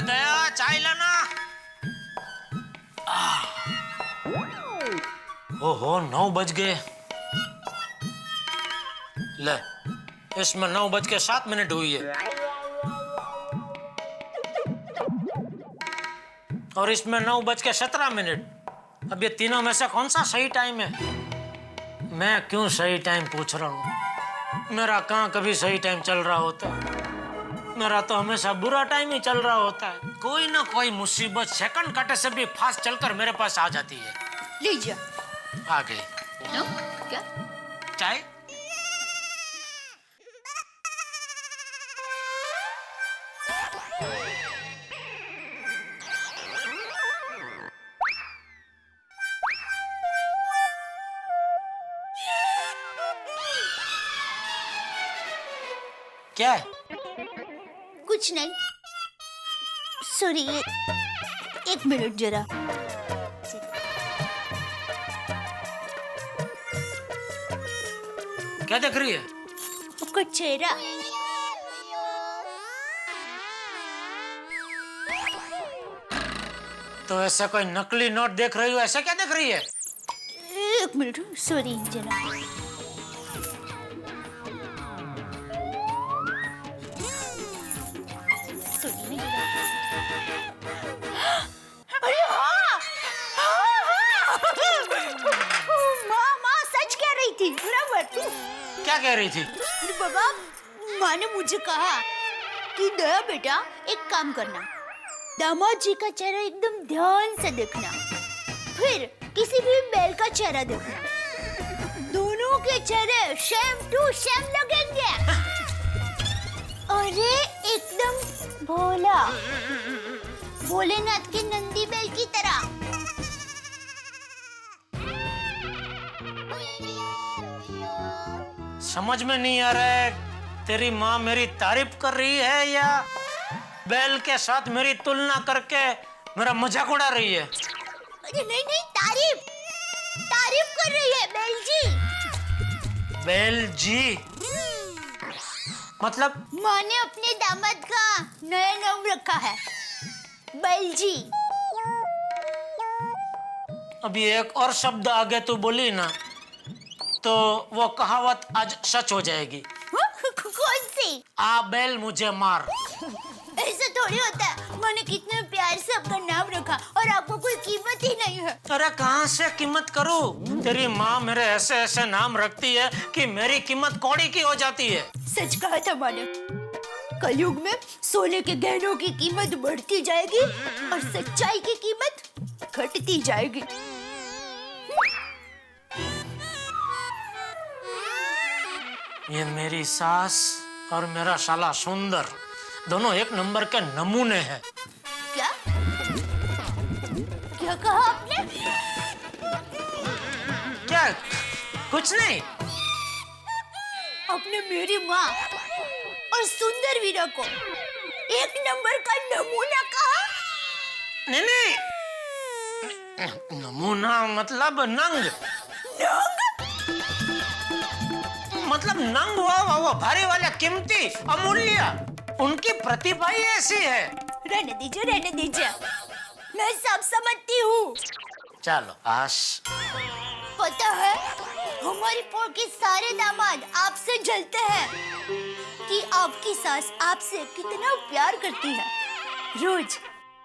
गया, चाय लाना। ओहो 9 बज गए। ले, इसमें 9:07 हुई है और इसमें 9:17। अब ये तीनों में से कौन सा सही टाइम है? मैं क्यों सही टाइम पूछ रहा हूँ? मेरा कहाँ कभी सही टाइम चल रहा होता है। मेरा तो हमेशा बुरा टाइम ही चल रहा होता है। कोई ना कोई मुसीबत सेकंड काटे से भी फास्ट चलकर मेरे पास आ जाती है। लीजिए। आ गई। नो, क्या? चाय? क्या है? कुछ नहीं। सॉरी, एक मिनट जरा। क्या देख रही है? आपका चेहरा। तो ऐसा कोई नकली नोट देख रही हो? ऐसा क्या देख रही है? एक मिनट, सॉरी जरा। अरे हाँ! माँ सच कह रही थी, बराबर। क्या कह रही थी? बाबा, माँ ने मुझे कहा कि दया बेटा, एक काम करना, दामाद जी का चेहरा एकदम ध्यान से देखना, फिर किसी भी बैल का चेहरा देखना। दोनों के चेहरे सेम टू सेम लगेंगे। अरे एकदम भोला, भोलेनाथ के नंदी बैल की तरह। समझ में नहीं आ रहा है, तेरी माँ मेरी तारीफ कर रही है या बैल के साथ मेरी तुलना करके मेरा मजाक उड़ा रही है? अरे नहीं नहीं, तारीफ कर रही है बैल जी। बैल जी मतलब? माँ ने अपने दामाद का नया नाम रखा है, बैल जी। अभी एक और शब्द आगे तू बोली ना तो वो कहावत आज सच हो जाएगी। कौन सी? आ बैल मुझे मार। ऐसा थोड़ी होता है। माँ ने कितने प्यार से आपका नाम रखा और आपको कोई कीमत ही नहीं है। अरे कहाँ से कीमत करूँ? तेरी माँ मेरे ऐसे ऐसे नाम रखती है कि मेरी कीमत कौड़ी की हो जाती है। सच कहा था माँ ने। कलयुग में सोने के गहनों की कीमत बढ़ती जाएगी और सच्चाई की कीमत घटती जाएगी। ये मेरी सास और मेरा साला सुंदर दोनों एक नंबर के नमूने हैं। क्या? क्या कहा आपने? क्या? कुछ नहीं। आपने मेरी माँ और सुंदर वीरा को एक नंबर का नमूना कहा? नहीं नहीं, नमूना मतलब नंग। नंग? मतलब नंग वो भारी वाला, कीमती, अमूल्य। उनकी प्रतिभा ही ऐसी है। रहने दीजिए। मैं सब समझती हूँ। चलो आश। पता है, हमारी पोर के सारे दामाद आपसे जलते हैं कि आपकी सास आपसे कितना प्यार करती है, रोज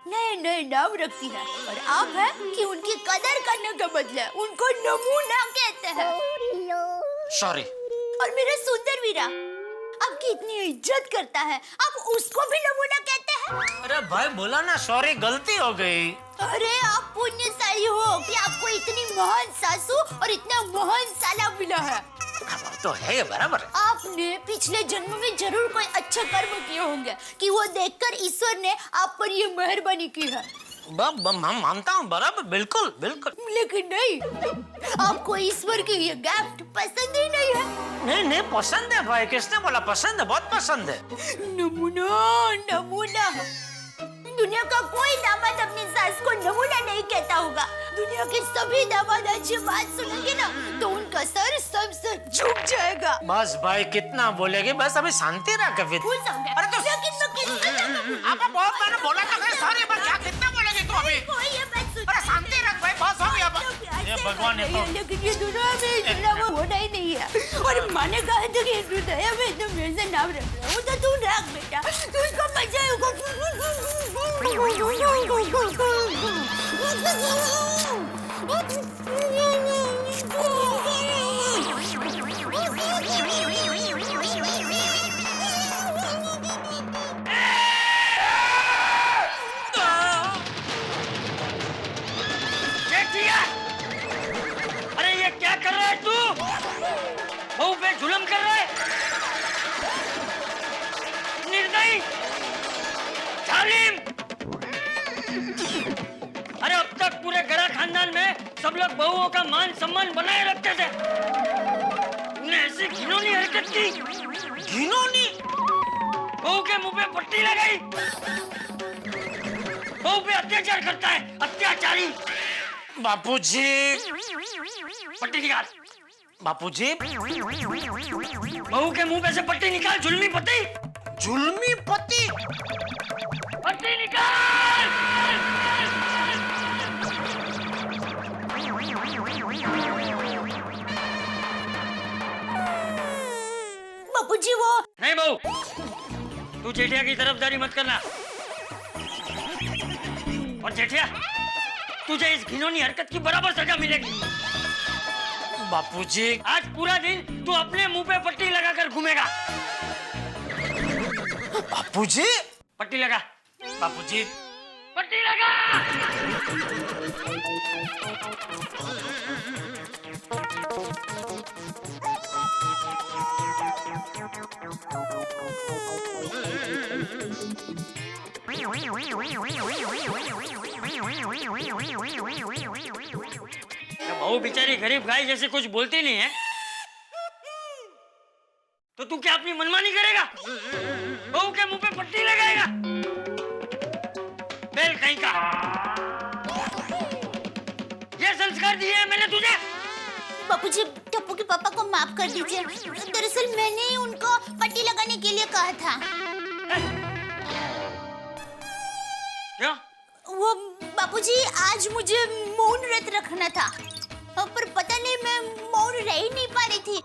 नए नए नाम रखती है, और आप है कि उनकी कदर करने के बदले उनको नमूना कहते हैं। सॉरी। और मेरा सुंदर वीरा आपकी इतनी इज्जत करता है, आप उसको भी नमूना कहते हैं? अरे भाई बोला ना सॉरी, गलती हो गई। अरे आप पुण्यशाली हो कि आपको इतनी महान सासू और इतना महान साला मिला है। तो है बराबर। आपने पिछले जन्म में जरूर कोई अच्छे कर्म किए होंगे कि वो देखकर ईश्वर ने आप पर ये मेहरबानी की है। हम मानता हूँ बराबर, बिल्कुल बिल्कुल। लेकिन नहीं, आपको ईश्वर की ये गिफ्ट पसंद ही नहीं है। नहीं नहीं, पसंद है भाई। किसने बोला पसंद है? बहुत पसंद है। नमूना। दुनिया का कोई दामाद अपनी सास को नमूना नहीं कहता होगा। दुनिया के सभी दामाद अच्छी बात सुनेंगे ना तो उनका सर सबसे झुक जाएगा। बस भाई कितना बोलेगी, बस अभी शांति रख। अरे तो आपको बहुत मैंने बोला था। भगवान ने तो लेकिन ये दुनिया में इतना वो होना ही नहीं है। और माँ ने कहा था कि ये दुनिया में तो मेरे से नाम रख रहा हूँ, तो तू रख बेटा, तू इसको बचाएगा। अरे ये क्या कर रहा है तू? बहू पे जुल्म कर रहा है, निर्दयी, जालिम। अरे अब तक पूरे गड़ा खानदान में सब लोग बहुओं का मान सम्मान बनाए रखते थे, तूने ऐसी घिनौनी हरकत की। घिनौनी? बहू के मुंह पे पट्टी लगाई, बहू पे अत्याचार करता है, अत्याचारी। बापूजी, पट्टी निकाल। बापूजी, बहू के मुंह पे से पट्टी निकाल, जुल्मी पति। जुल्मी पति? पट्टी निकाल। बापूजी वो नहीं बहू, तू जेठिया की तरफदारी मत करना। और जेठिया, तुझे इस घिनौनी हरकत की बराबर सजा मिलेगी। बापूजी, आज पूरा दिन तू अपने मुंह पे पट्टी लगाकर घूमेगा। बापूजी, पट्टी लगा। बापूजी, पट्टी लगा। बहू बेचारी गरीब गाय जैसे कुछ बोलती नहीं है, तो तू क्या अपनी मनमानी करेगा? बहू के मुंह पे पट्टी लगाएगा? बेल कहीं का। ये संस्कार दिए हैं मैंने तुझे। बापूजी, टप्पू के पापा को माफ कर दीजिए। दरअसल मैंने ही उनको पट्टी लगाने के लिए कहा था। क्यों? वो बापूजी, आज मुझे मौन व्रत रखना था, पर पता नहीं मैं मौन रह ही नहीं पा रही थी।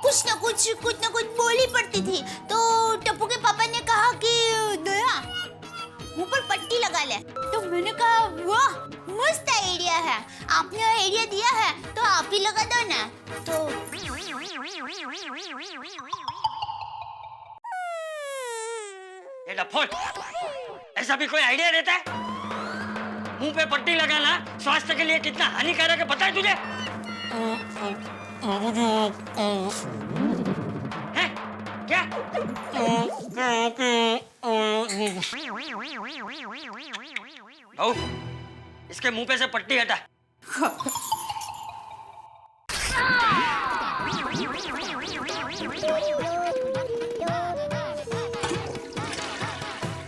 कुछ ना कुछ बोल ही पड़ती थी। तो टप्पू के पापा ने कहा कि दया मुंह पर पट्टी लगा ले। तो मैंने कहा वाह, मस्त आइडिया है, आपने आइडिया दिया है तो आप ही लगा दो ना। तो ये डफोल, ऐसा भी कोई आइडिया देता है? मुंह पे पट्टी लगाना स्वास्थ्य के लिए कितना हानिकारक है पता है तुझे? हैं? क्या? बहू, इसके मुंह पे से पट्टी हटा।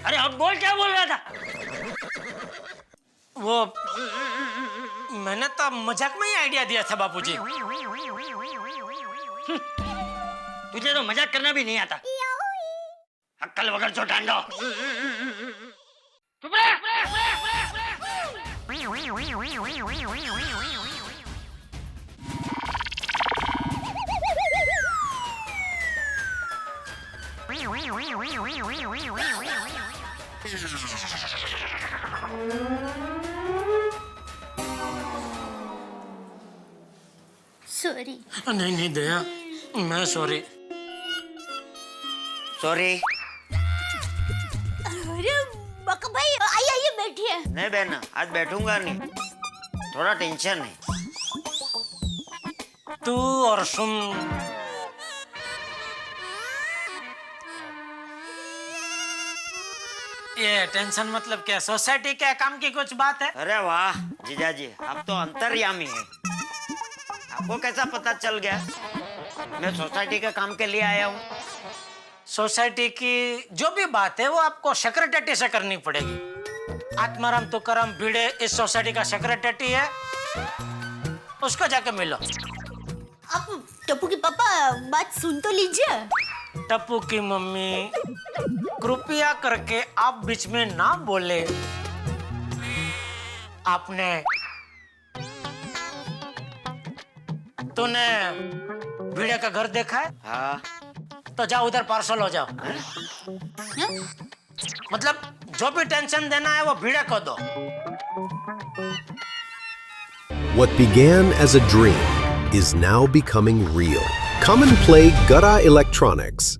अरे अब बोल, क्या बोल रहा था? वो मैंने तो मजाक में ही आइडिया दिया था बापूजी। तुझे तो मजाक करना भी नहीं आता, अक्कल वगैरह जो डांडो। चुप रह। सॉरी। नहीं दया, मैं सॉरी। अरे बका भाई, आइए बैठिए। नहीं बहना, आज बैठूंगा नहीं, थोड़ा टेंशन है। तू और सुन, ये टेंशन मतलब क्या? सोसाइटी के काम की कुछ बात है? अरे वाह जीजाजी, आप तो अंतर्यामी है। आपको कैसा पता चल गया? मैं सोसाइटी के काम के लिए आया हूँ। सोसाइटी की जो भी बात है वो आपको सेक्रेटरी से करनी पड़ेगी। आत्माराम तुकाराम भिड़े इस सोसाइटी का सेक्रेटरी है, उसको जाके मिलो। आप टप्पू के पापा बात सुन तो लीजिए। टप्पू की मम्मी, कृपया करके आप बीच में ना बोले। आपने तूने भिड़े का घर देखा है? हाँ तो जाओ उधर पार्सल हो जाओ। हाँ? मतलब जो भी टेंशन देना है वो भिड़े को दो। What began as a dream is now becoming real. Come and play Gura Electronics.